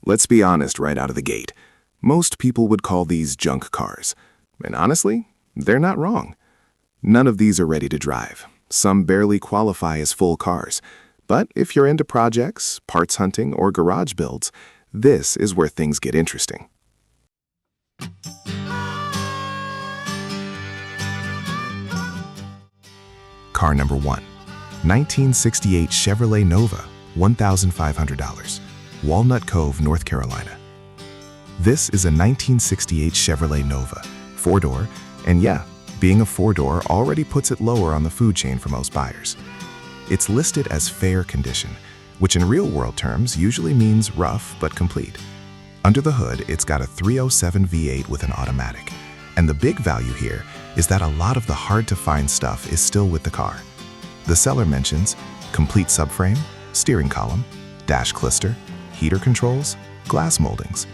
Let's be honest right out of the gate. Most people would call these junk cars. And honestly, they're not wrong. None of these are ready to drive. Some barely qualify as full cars. But if you're into projects, parts hunting, or garage builds, this is where things get interesting. Car number 1. 1968 Chevrolet Nova, $1,500. Walnut Cove, North Carolina. This is a 1968 Chevrolet Nova, 4-door, and yeah, being a 4-door already puts it lower on the food chain for most buyers. It's listed as fair condition, which in real-world terms usually means rough but complete. Under the hood, it's got a 307 V8 with an automatic, and the big value here is that a lot of the hard-to-find stuff is still with the car. The seller mentions complete subframe, steering column, dash clister, heater controls, glass moldings.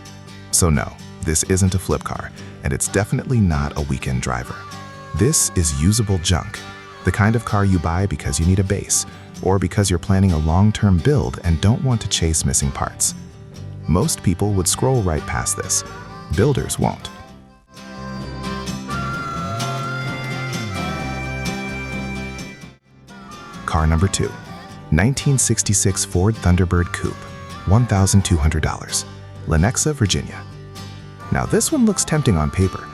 So no, this isn't a flip car, and it's definitely not a weekend driver. This is usable junk, the kind of car you buy because you need a base, or because you're planning a long-term build and don't want to chase missing parts. Most people would scroll right past this. Builders won't. Car number 2. 1966 Ford Thunderbird Coupe, $1,200. Lenexa, Virginia. Now this one looks tempting on paper.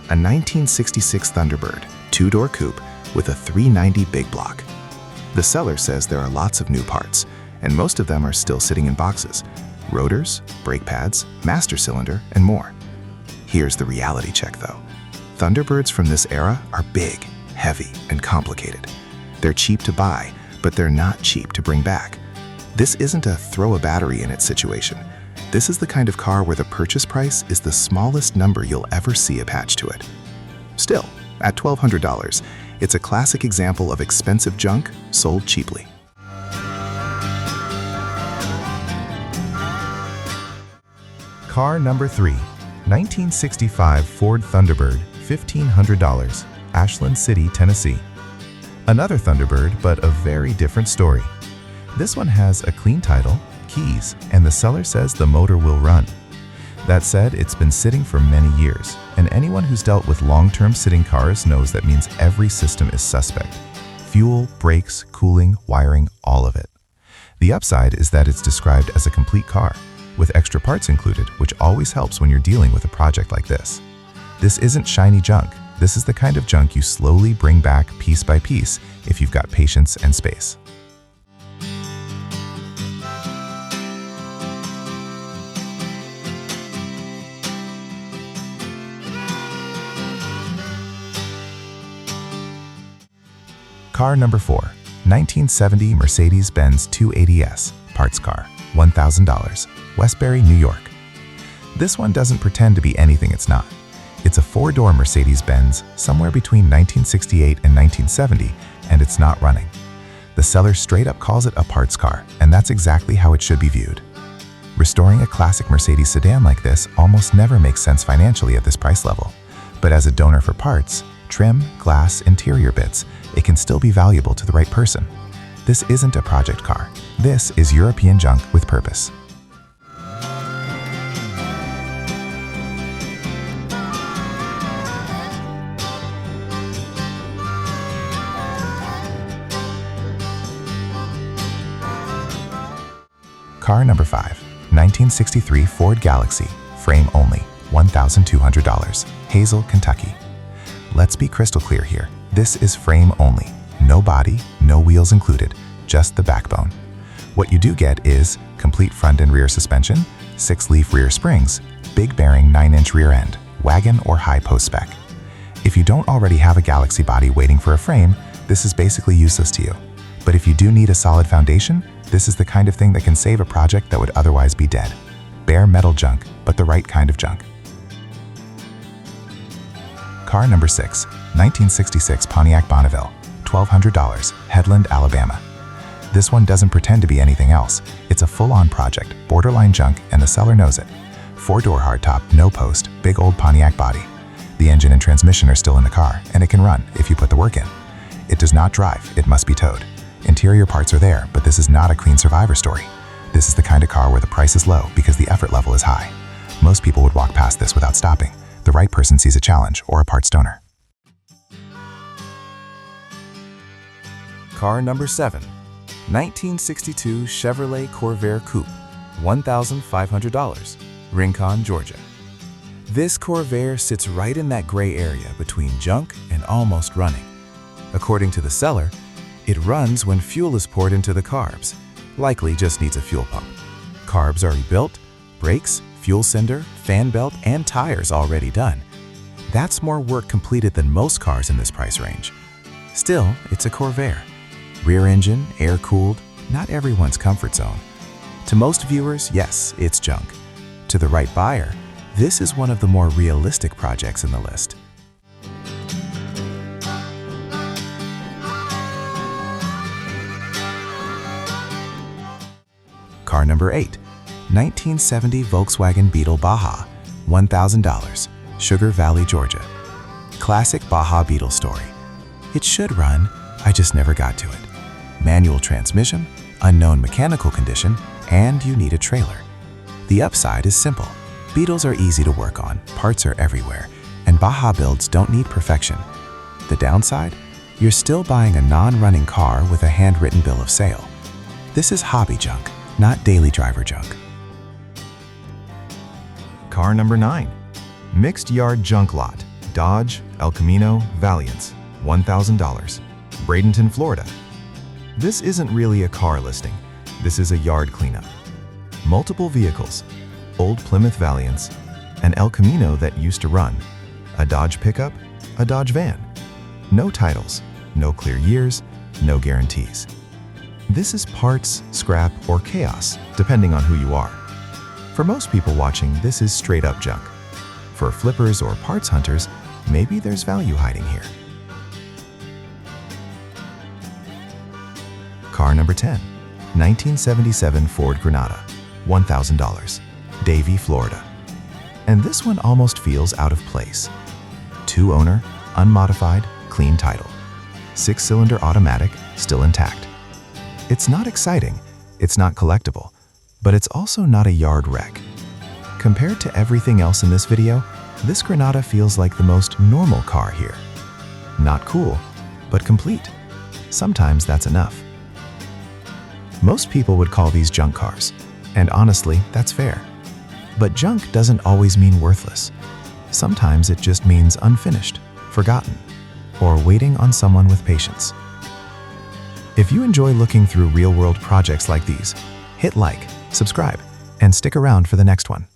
A 1966 Thunderbird, 2-door coupe with a 390 big block. The seller says there are lots of new parts, and most of them are still sitting in boxes. Rotors, brake pads, master cylinder, and more. Here's the reality check though. Thunderbirds from this era are big, heavy, and complicated. They're cheap to buy, but they're not cheap to bring back. This isn't a throw a battery in it situation. This is the kind of car where the purchase price is the smallest number you'll ever see attached to it. Still, at $1,200, it's a classic example of expensive junk sold cheaply. Car number 3, 1965 Ford Thunderbird, $1,500, Ashland City, Tennessee. Another Thunderbird, but a very different story. This one has a clean title, keys, and the seller says the motor will run. That said, it's been sitting for many years, and anyone who's dealt with long-term sitting cars knows that means every system is suspect. Fuel, brakes, cooling, wiring, all of it. The upside is that it's described as a complete car, with extra parts included, which always helps when you're dealing with a project like this. This isn't shiny junk. This is the kind of junk you slowly bring back piece by piece if you've got patience and space. Car number 4, 1970 Mercedes-Benz 280S, parts car, $1,000, Westbury, New York. This one doesn't pretend to be anything it's not. It's a 4-door Mercedes-Benz somewhere between 1968 and 1970, and it's not running. The seller straight up calls it a parts car, and that's exactly how it should be viewed. Restoring a classic Mercedes sedan like this almost never makes sense financially at this price level, but as a donor for parts, trim, glass, interior bits, it can still be valuable to the right person. This isn't a project car. This is European junk with purpose. Car number 5, 1963 Ford Galaxy, frame only, $1,200, Hazel, Kentucky. Let's be crystal clear here. This is frame only. No body, no wheels included, just the backbone. What you do get is complete front and rear suspension, 6-leaf rear springs, big bearing 9-inch rear end, wagon or high post spec. If you don't already have a Galaxy body waiting for a frame, this is basically useless to you. But if you do need a solid foundation, this is the kind of thing that can save a project that would otherwise be dead. Bare metal junk, but the right kind of junk. Car number 6, 1966 Pontiac Bonneville, $1,200, Headland, Alabama. This one doesn't pretend to be anything else. It's a full-on project, borderline junk, and the seller knows it. 4-door hardtop, no post, big old Pontiac body. The engine and transmission are still in the car, and it can run if you put the work in. It does not drive, it must be towed. Interior parts are there, but this is not a clean survivor story. This is the kind of car where the price is low because the effort level is high. Most people would walk past this without stopping. The right person sees a challenge or a parts donor. Car number 7. 1962 Chevrolet Corvair Coupe, $1,500, Rincon, Georgia. This Corvair sits right in that gray area between junk and almost running. According to the seller, it runs when fuel is poured into the carbs, likely just needs a fuel pump. Carbs are rebuilt, brakes, fuel sender, fan belt, and tires already done. That's more work completed than most cars in this price range. Still, it's a Corvair. Rear engine, air-cooled, not everyone's comfort zone. To most viewers, yes, it's junk. To the right buyer, this is one of the more realistic projects in the list. Car number 8. 1970 Volkswagen Beetle Baja, $1,000, Sugar Valley, Georgia. Classic Baja Beetle story. It should run, I just never got to it. Manual transmission, unknown mechanical condition, and you need a trailer. The upside is simple. Beetles are easy to work on, parts are everywhere, and Baja builds don't need perfection. The downside? You're still buying a non-running car with a handwritten bill of sale. This is hobby junk, not daily driver junk. Car number 9. Mixed yard junk lot, Dodge, El Camino, Valiance, $1,000, Bradenton, Florida. This isn't really a car listing. This is a yard cleanup. Multiple vehicles, old Plymouth Valiants, an El Camino that used to run, a Dodge pickup, a Dodge van. No titles, no clear years, no guarantees. This is parts, scrap, or chaos, depending on who you are. For most people watching, this is straight up junk. For flippers or parts hunters, maybe there's value hiding here. Car number 10. 1977 Ford Granada, $1,000, Davie, Florida. And this one almost feels out of place. 2-owner, unmodified, clean title. 6-cylinder automatic, still intact. It's not exciting, it's not collectible, but it's also not a yard wreck. Compared to everything else in this video, this Granada feels like the most normal car here. Not cool, but complete. Sometimes that's enough. Most people would call these junk cars, and honestly, that's fair. But junk doesn't always mean worthless. Sometimes it just means unfinished, forgotten, or waiting on someone with patience. If you enjoy looking through real-world projects like these, hit like, subscribe, and stick around for the next one.